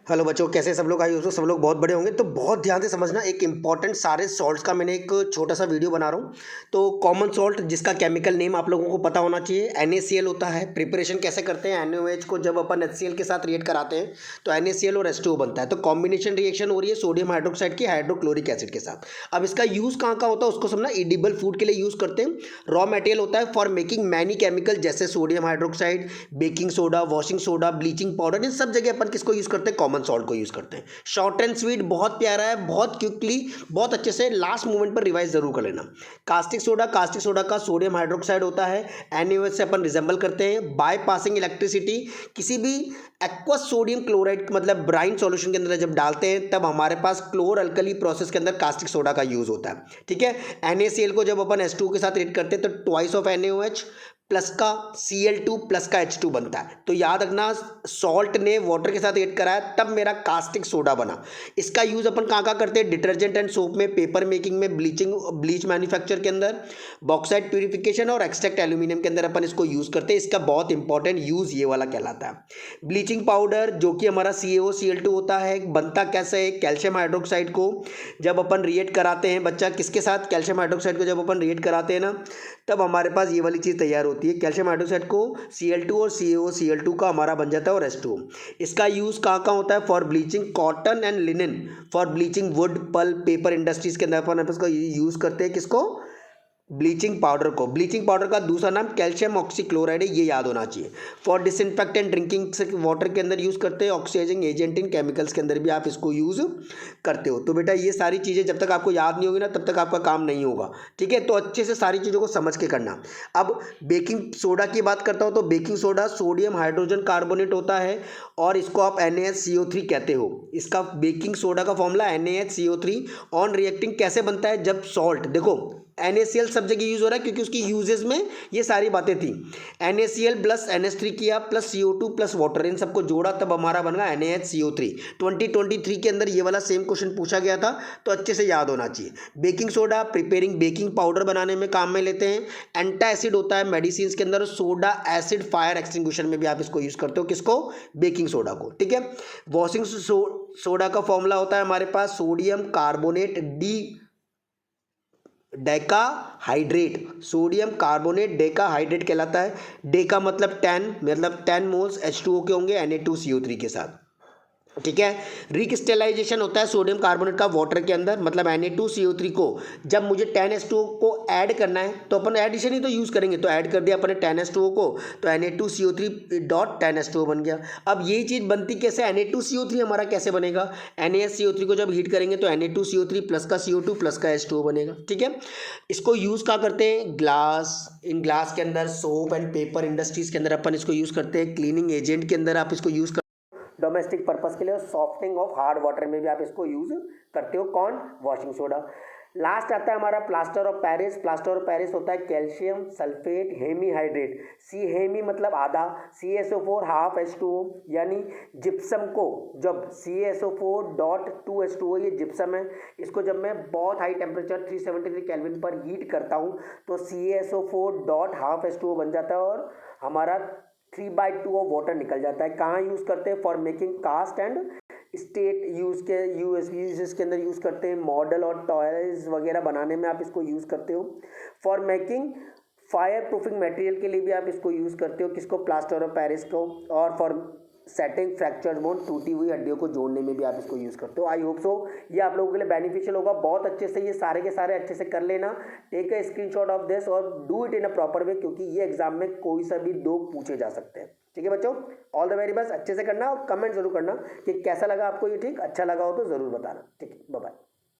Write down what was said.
Hello बच्चों, कैसे सब लोग? आई हो सब लोग बहुत बड़े होंगे। तो बहुत ध्यान से समझना, एक इंपॉर्टेंट सारे सॉल्ट्स का मैंने एक छोटा सा वीडियो बना रहा हूँ। तो कॉमन सॉल्ट जिसका केमिकल नेम आप लोगों को पता होना चाहिए, NaCl होता है। प्रिपरेशन कैसे करते हैं? NaOH को जब अपन HCl के साथ रिएक्ट कराते हैं तो NaCl और H2O बनता है। तो कॉम्बिनेशन रिएक्शन हो रही है सोडियम हाइड्रोक्साइड की हाइड्रोक्लोरिक एसिड के साथ। अब इसका यूज़ कहाँ का होता है उसको समझना। एडिबल फूड के लिए यूज़ करते हैं। रॉ मटेरियल होता है फॉर मेकिंग मैनी केमिकल, जैसे sodium hydroxide, baking soda, washing soda, bleaching powder. इन सब जगह अपन किसको यूज़ करते हैं? कॉमन सॉल्ट को यूज़ करते हैं। शॉर्ट एंड स्वीट, बहुत प्यारा है, बहुत क्विकली, बहुत अच्छे से लास्ट मोमेंट पर रिवाइज जरूर कर लेना। कास्टिक सोडा का सोडियम हाइड्रोक्साइड होता है। NaOH से अपन रिजेंबल करते हैं। बाय पासिंग इलेक्ट्रिसिटी, किसी भी एक्वस सोडियम क्लोराइड मतलब ब्राइन सॉल्यूशन के अंदर जब डालते हैं तब हमारे पास क्लोर अल्कली प्रोसेस के अंदर कास्टिक सोडा का यूज होता है। ठीक है। NaCl को जब अपन H2O के साथ रिएक्ट करते हैं तो ट्वाइस ऑफ NaOH प्लस का Cl2 प्लस का H2 बनता है। तो याद रखना, सॉल्ट ने वाटर के साथ एड कराया तब मेरा कास्टिक सोडा बना। इसका यूज अपन कहाँ कहाँ करते हैं? डिटर्जेंट एंड सोप में, पेपर मेकिंग में, ब्लीच मैन्युफैक्चर के अंदर, बॉक्साइट प्यूरिफिकेशन और एक्सट्रैक्ट एल्यूमिनियम के अंदर अपन इसको यूज करते हैं। इसका बहुत इंपॉर्टेंट यूज ये वाला कहलाता है। ब्लीचिंग पाउडर जो कि हमारा CaOCl2 होता है, बनता कैसे है? कैल्शियम हाइड्रोक्साइड को जब अपन रिएक्ट कराते हैं बच्चा, किसके साथ? कैल्शियम हाइड्रोक्साइड को जब अपन रिएक्ट कराते हैं ना, तब हमारे पास ये वाली चीज़ तैयार होती है। कैल्शियम हाइड्रोक्साइड को Cl2 और CaOCl2 का हमारा बन जाता है और H2O। इसका यूज़ कहाँ कहाँ होता है? For bleaching cotton and linen, for bleaching would, pulp, paper industries के अंदर अपन इसको यूज़ करते हैं। किसको? ब्लीचिंग पाउडर को। ब्लीचिंग पाउडर का दूसरा नाम कैल्शियम ऑक्सीक्लोराइड है, ये याद होना चाहिए। फॉर डिसइंफेक्टेंट ड्रिंकिंग वाटर के अंदर यूज़ करते हैं। ऑक्सीडाइजिंग एजेंट इन केमिकल्स के अंदर भी आप इसको यूज़ करते हो। तो बेटा ये सारी चीज़ें जब तक आपको याद नहीं होगी ना तब तक आपका काम नहीं होगा। ठीक है, तो अच्छे से सारी चीज़ों को समझ के करना। अब बेकिंग सोडा की बात करता हूँ तो baking soda sodium hydrogen carbonate होता है और इसको आप NaHCO3 कहते हो। इसका बेकिंग सोडा का फॉर्मूला NaHCO3। ऑन रिएक्टिंग कैसे बनता है? जब सॉल्ट, देखो NaCl सब जगह यूज हो रहा है क्योंकि उसकी यूजेस में ये सारी बातें थी। NaCl प्लस NH3 किया प्लस CO2 प्लस वाटर, इन सबको जोड़ा तब हमारा बन गया NaHCO3। 2023 के अंदर ये वाला सेम क्वेश्चन पूछा गया था, तो अच्छे से याद होना चाहिए। Baking soda preparing baking powder बनाने में काम में लेते हैं। एंटा एसिड होता है मेडिसिन के अंदर। सोडा एसिड फायर एक्सटिंग्विशर में भी आप इसको यूज करते हो। किसको? बेकिंग सोडा को। ठीक है। वॉशिंग सोडा का फॉर्मूला होता है हमारे पास सोडियम कार्बोनेट डी decahydrate. Sodium carbonate decahydrate कहलाता है। डेका मतलब 10, मतलब 10 मोल्स H2O के होंगे Na2CO3 के साथ। ठीक है। रिक्रिस्टलाइजेशन होता है सोडियम कार्बोनेट का वाटर के अंदर, मतलब Na2CO3 को जब मुझे 10H2O को ऐड करना है तो अपन एडिशन ही तो यूज़ करेंगे। तो ऐड कर दिया अपने 10H2O को, तो Na2CO3 डॉट 10H2O बन गया। अब ये चीज़ बनती कैसे? Na2CO3 हमारा कैसे बनेगा? NaSCO3 को जब हीट करेंगे तो Na2CO3 प्लस का CO2 प्लस का H2O बनेगा। ठीक है। इसको यूज़ कहाँ करते हैं? ग्लास, इन ग्लास के अंदर, सोप एंड पेपर इंडस्ट्रीज़ के अंदर अपन इसको यूज़ करते हैं। क्लीनिंग एजेंट के अंदर आप इसको यूज़ डोमेस्टिक पर्पस के लिए, सॉफ्टनिंग ऑफ हार्ड वाटर में भी आप इसको यूज करते हो। कौन? Washing soda. लास्ट आता है हमारा plaster of Paris. Plaster of Paris होता है कैल्शियम सल्फेट हेमीहाइड्रेट। सी हेमी मतलब आधा, CaSO4 हाफ H2O, यानी जिप्सम को जब CaSO4 डॉट 2H2O, ये जिप्सम है, इसको जब मैं बहुत हाई टेम्परेचर 373 केल्विन पर हीट करता हूँ तो CaSO4 डॉट हाफ H2O बन जाता है और हमारा 3/2 ऑफ वाटर निकल जाता है। कहाँ यूज़ करते हैं? For making caste and state use के यूएस के अंदर यूज़ करते हैं। मॉडल और टॉयज वगैरह बनाने में आप इसको यूज़ करते हो। For making fire proofing material के लिए भी आप इसको यूज़ करते हो। किसको? प्लास्टर ऑफ पेरिस को। और फॉर सेटिंग फ्रैक्चर्ड बोन, टूटी हुई हड्डियों को जोड़ने में भी आप इसको यूज़ करते हो। आई होप सो ये आप लोगों के लिए बेनिफिशियल होगा। बहुत अच्छे से ये सारे के सारे अच्छे से कर लेना। Take a screenshot of this और do it in a proper way, क्योंकि ये एग्जाम में कोई सा भी दो पूछे जा सकते हैं। ठीक है बच्चों, ऑल द वेरी बेस्ट। अच्छे से करना और कमेंट जरूर करना कि कैसा लगा आपको ये। ठीक, अच्छा लगा हो तो ज़रूर बताना। ठीक है, बाय बाय।